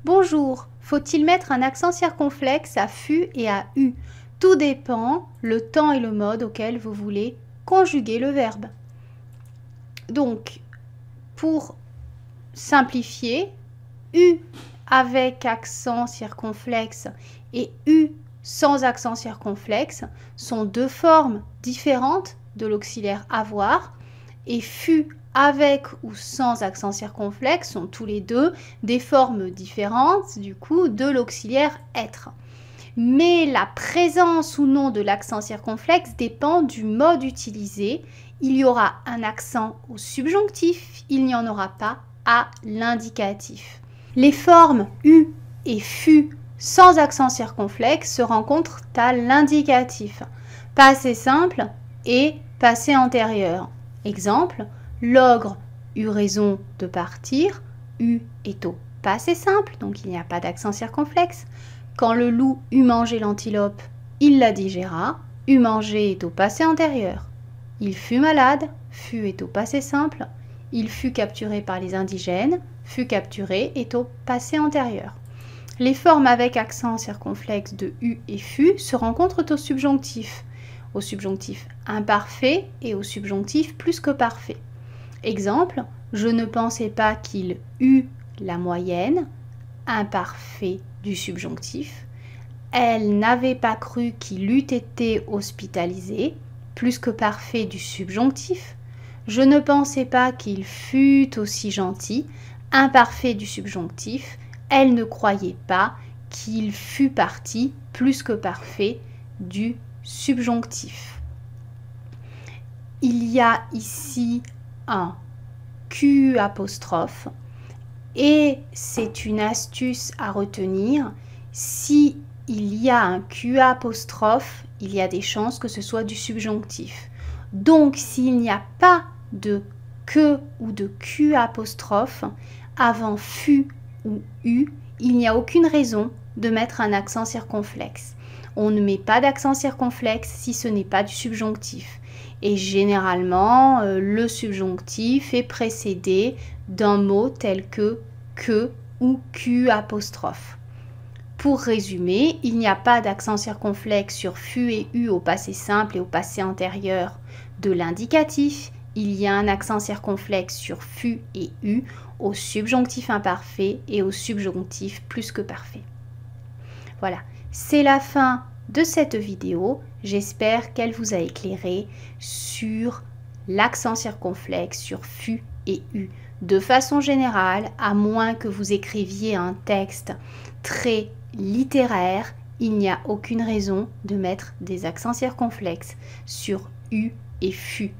Bonjour, faut-il mettre un accent circonflexe à FU et à U? Tout dépend le temps et le mode auquel vous voulez conjuguer le verbe. Donc, pour simplifier, U avec accent circonflexe et U sans accent circonflexe sont deux formes différentes de l'auxiliaire avoir, et FU avec ou sans accent circonflexe sont tous les deux des formes différentes du coup de l'auxiliaire être. Mais la présence ou non de l'accent circonflexe dépend du mode utilisé. Il y aura un accent au subjonctif, il n'y en aura pas à l'indicatif. Les formes U et FU sans accent circonflexe se rencontrent à l'indicatif. Passé simple et passé antérieur. Exemple, l'ogre eut raison de partir, U est au passé simple, donc il n'y a pas d'accent circonflexe. Quand le loup eut mangé l'antilope, il la digéra, eut mangé est au passé antérieur. Il fut malade, fut est au passé simple. Il fut capturé par les indigènes, fut capturé est au passé antérieur. Les formes avec accent circonflexe de U et FU se rencontrent au subjonctif imparfait et au subjonctif plus que parfait. Exemple, je ne pensais pas qu'il eût la moyenne, imparfait du subjonctif. Elle n'avait pas cru qu'il eût été hospitalisé, plus que parfait du subjonctif. Je ne pensais pas qu'il fût aussi gentil, imparfait du subjonctif. Elle ne croyait pas qu'il fût parti, plus que parfait du subjonctif. Il y a ici un Q apostrophe et c'est une astuce à retenir. Si il y a un Q apostrophe, il y a des chances que ce soit du subjonctif. Donc s'il n'y a pas de que ou de Q apostrophe avant fut ou U, il n'y a aucune raison de mettre un accent circonflexe. On ne met pas d'accent circonflexe si ce n'est pas du subjonctif. Et généralement, le subjonctif est précédé d'un mot tel que ou Q apostrophe. Pour résumer, il n'y a pas d'accent circonflexe sur fut et U au passé simple et au passé antérieur de l'indicatif. Il y a un accent circonflexe sur fut et U au subjonctif imparfait et au subjonctif plus que parfait. Voilà, c'est la fin de cette vidéo. J'espère qu'elle vous a éclairé sur l'accent circonflexe sur fut et U. De façon générale, à moins que vous écriviez un texte très littéraire, il n'y a aucune raison de mettre des accents circonflexes sur U et fut.